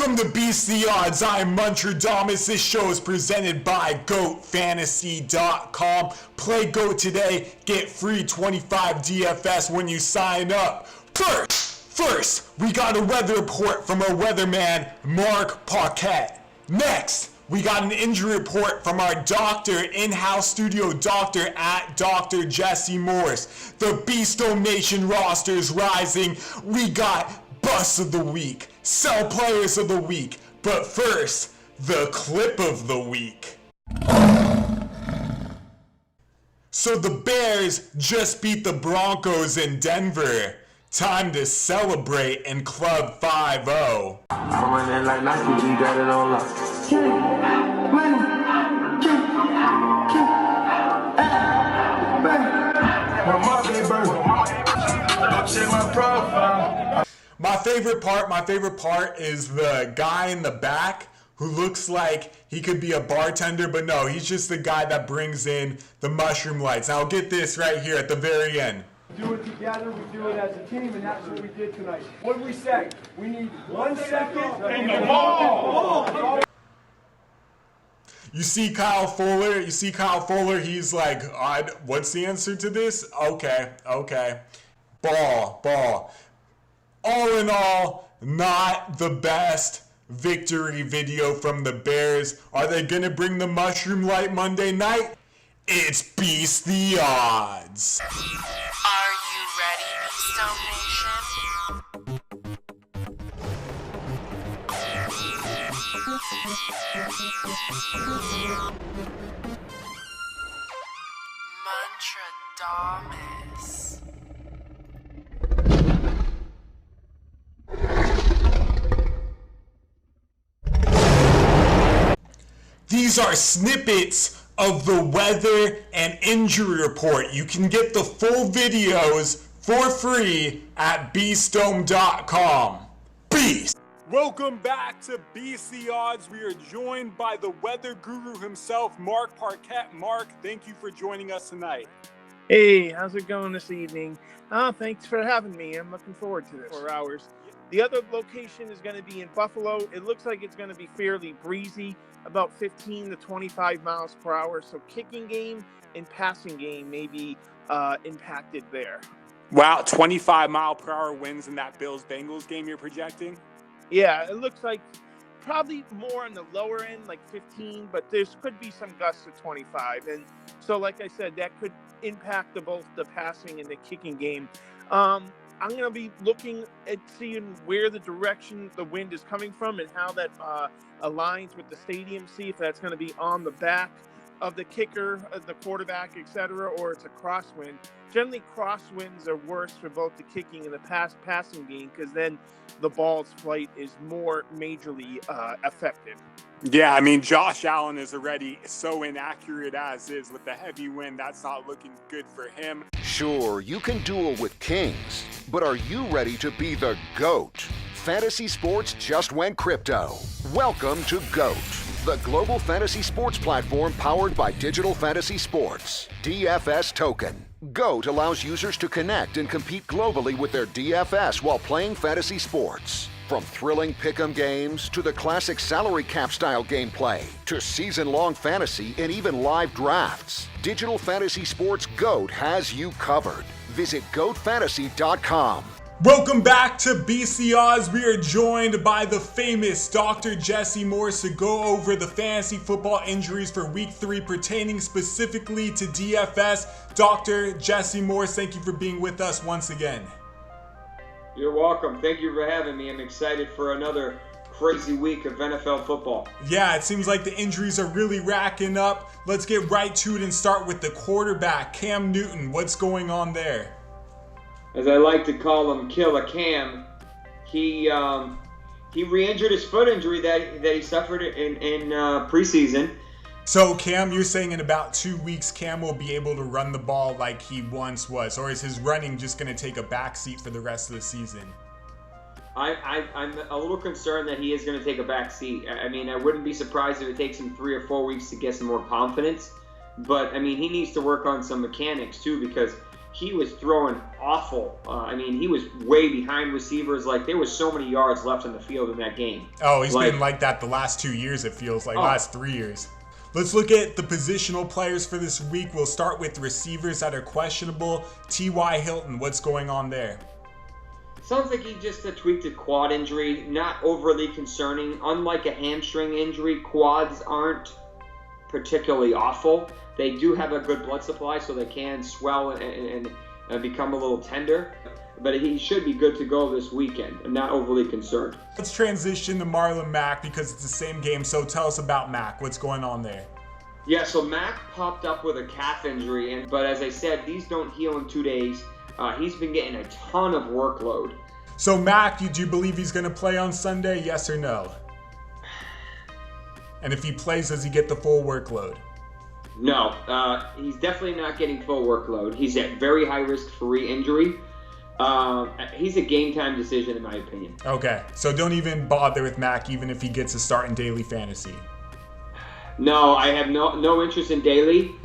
Welcome to Beast the Odds. I am Muntradamus. This show is presented by GOATFantasy.com. Play GOAT today. Get free 25 DFS when you sign up. First, we got a weather report from our weatherman, Mark Paquette. Next, we got an injury report from our doctor, in-house studio doctor at Dr. Jesse Morse. The BEASTDOME Nation roster is rising. We got Bust of the Week, Sell Players of the Week. But first, the clip of the week. So the Bears just beat the Broncos in Denver. Time to celebrate in Club 5-0. I'm in like Nike, you got it on lock. My favorite part is the guy in the back who looks like he could be a bartender, but no, he's just the guy that brings in the mushroom lights. Now get this right here at the very end. Do it together, we do it as a team, and that's what we did tonight. What did we say? We need 1 second and the ball. You see Kyle Fuller, he's like, what's the answer to this? Okay. Ball. All in all, not the best victory video from the Bears. Are they going to bring the mushroom light Monday night? It's Beast the Odds. Are you ready, BEASTDOME Nation? Muntradamus. These are snippets of the weather and injury report. You can get the full videos for free at BEASTDOME.com. Beast! Welcome back to Beast the Odds. We are joined by the weather guru himself, Mark Paquette. Mark, thank you for joining us tonight. Hey, how's it going this evening? Thanks for having me. I'm looking forward to this. 4 hours. The other location is going to be in Buffalo. It looks like it's going to be fairly breezy, about 15 to 25 miles per hour. So kicking game and passing game may be impacted there. Wow, 25 mile per hour winds in that Bills-Bengals game you're projecting? Yeah, it looks like probably more on the lower end, like 15, but there could be some gusts of 25. And so, like I said, that could impact both the passing and the kicking game. I'm going to be looking at seeing where the direction the wind is coming from and how that aligns with the stadium. See if that's going to be on the back of the kicker, the quarterback, etc., or it's a crosswind. Generally, crosswinds are worse for both the kicking and the passing game because then the ball's flight is more majorly affected. Yeah, I mean, Josh Allen is already so inaccurate as is with the heavy wind. That's not looking good for him. Sure, you can duel with kings, but are you ready to be the GOAT? Fantasy sports just went crypto. Welcome to GOAT, the global fantasy sports platform powered by Digital Fantasy Sports. DFS Token. GOAT allows users to connect and compete globally with their DFS while playing fantasy sports. From thrilling pick'em games to the classic salary cap style gameplay to season-long fantasy and even live drafts, Digital Fantasy Sports GOAT has you covered. Visit GOATFantasy.com. Welcome back to Beast the Odds. We are joined by the famous Dr. Jesse Morse to go over the fantasy football injuries for Week 3 pertaining specifically to DFS. Dr. Jesse Morse, thank you for being with us once again. You're welcome. Thank you for having me. I'm excited for another crazy week of NFL football. Yeah, it seems like the injuries are really racking up. Let's get right to it and start with the quarterback, Cam Newton. What's going on there? As I like to call him, Killer Cam, he re-injured his foot injury that he suffered in preseason. So Cam, you're saying in about 2 weeks, Cam will be able to run the ball like he once was, or is his running just going to take a backseat for the rest of the season? I'm a little concerned that he is going to take a backseat. I mean, I wouldn't be surprised if it takes him 3 or 4 weeks to get some more confidence. But, I mean, he needs to work on some mechanics, too, because he was throwing awful. I mean, he was way behind receivers. Like, there was so many yards left in the field in that game. Oh, he's been like that the last 2 years, it feels like, last 3 years. Let's look at the positional players for this week. We'll start with receivers that are questionable. T.Y. Hilton, what's going on there? Sounds like he just tweaked a quad injury. Not overly concerning. Unlike a hamstring injury, quads aren't particularly awful. They do have a good blood supply, so they can swell and become a little tender. But he should be good to go this weekend. I'm not overly concerned. Let's transition to Marlon Mack because it's the same game. So tell us about Mack. What's going on there? Yeah, so Mack popped up with a calf injury, but as I said, these don't heal in 2 days. He's been getting a ton of workload. So Mack, do you believe he's going to play on Sunday? Yes or no? And if he plays, does he get the full workload? No, he's definitely not getting full workload. He's at very high risk for re-injury. He's a game time decision in my opinion. Okay, so don't even bother with Mack even if he gets a start in daily fantasy. No, I have no interest in daily.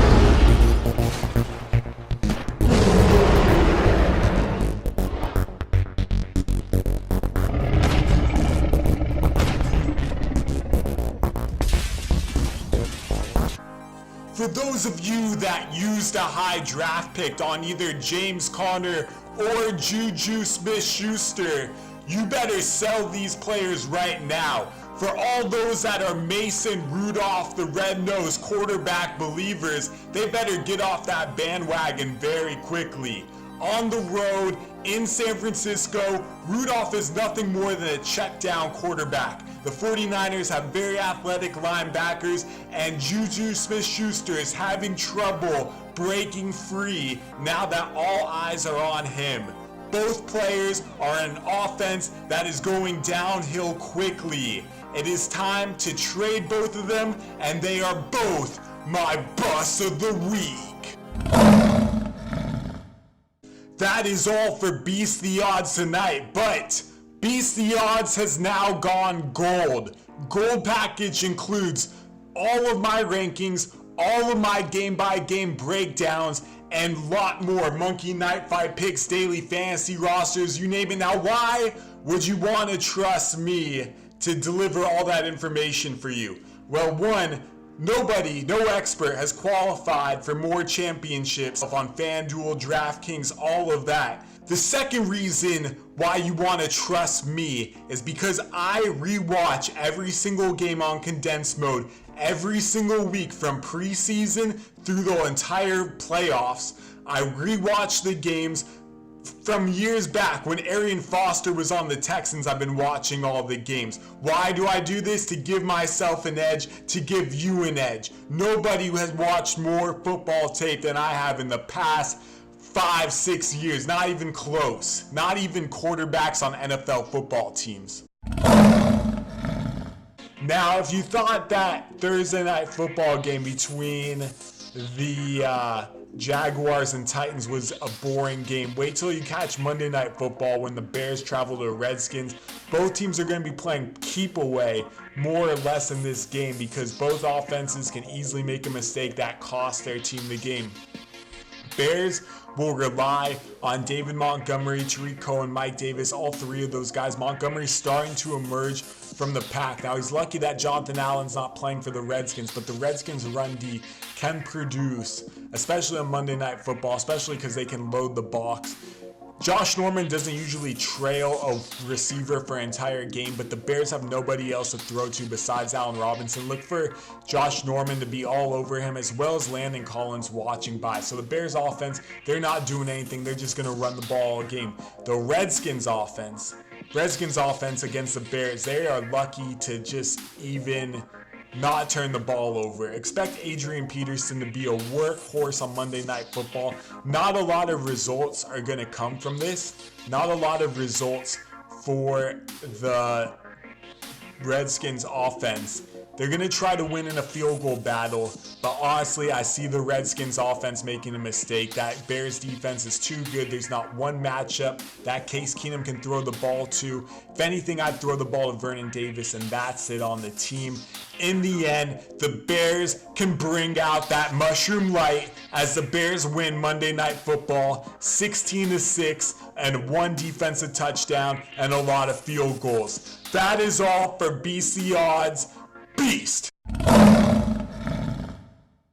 For those of you that used a high draft pick on either James Conner or Juju Smith-Schuster, you better sell these players right now. For all those that are Mason Rudolph, the red-nosed quarterback believers, they better get off that bandwagon very quickly. On the road in San Francisco, Rudolph is nothing more than a check-down quarterback. The 49ers have very athletic linebackers, and Juju Smith-Schuster is having trouble breaking free now that all eyes are on him. Both players are an offense that is going downhill quickly. It is time to trade both of them, and they are both my bust of the week. That is all for Beast the Odds tonight, but Beast the Odds has now gone gold. Gold package includes all of my rankings, all of my game-by-game breakdowns, and a lot more. Monkey Night Fight picks, daily fantasy rosters, you name it. Now, why would you want to trust me to deliver all that information for you? Well, one, nobody, no expert has qualified for more championships on FanDuel, DraftKings, all of that. The second reason why you want to trust me is because I rewatch every single game on condensed mode every single week from preseason through the entire playoffs. I rewatch the games from years back when Arian Foster was on the Texans. I've been watching all the games. Why do I do this? To give myself an edge, to give you an edge. Nobody has watched more football tape than I have in the past 5-6 years. Not even close. Not even quarterbacks on NFL football teams. Now, if you thought that Thursday night football game between the Jaguars and Titans was a boring game, wait till you catch Monday Night Football when the Bears travel to the Redskins. Both teams are going to be playing keep away more or less in this game because both offenses can easily make a mistake that costs their team the game. Bears will rely on David Montgomery, Tariq Cohen, Mike Davis, all three of those guys. Montgomery's starting to emerge from the pack. Now, he's lucky that Jonathan Allen's not playing for the Redskins, but the Redskins' run D can produce, especially on Monday Night Football, especially because they can load the box. Josh Norman doesn't usually trail a receiver for an entire game, but the Bears have nobody else to throw to besides Allen Robinson. Look for Josh Norman to be all over him, as well as Landon Collins watching by. So the Bears offense, they're not doing anything. They're just going to run the ball all game. The Redskins offense against the Bears, they are lucky to just even not turn the ball over. Expect Adrian Peterson to be a workhorse on Monday Night Football. Not a lot of results are going to come from this. Not a lot of results for the Redskins offense. They're going to try to win in a field goal battle, but honestly, I see the Redskins offense making a mistake. That Bears defense is too good. There's not one matchup that Case Keenum can throw the ball to. If anything, I'd throw the ball to Vernon Davis, and that's it on the team. In the end, the Bears can bring out that mushroom light as the Bears win Monday Night Football 16-6 and 1 defensive touchdown and a lot of field goals. That is all for BC Odds. Beast!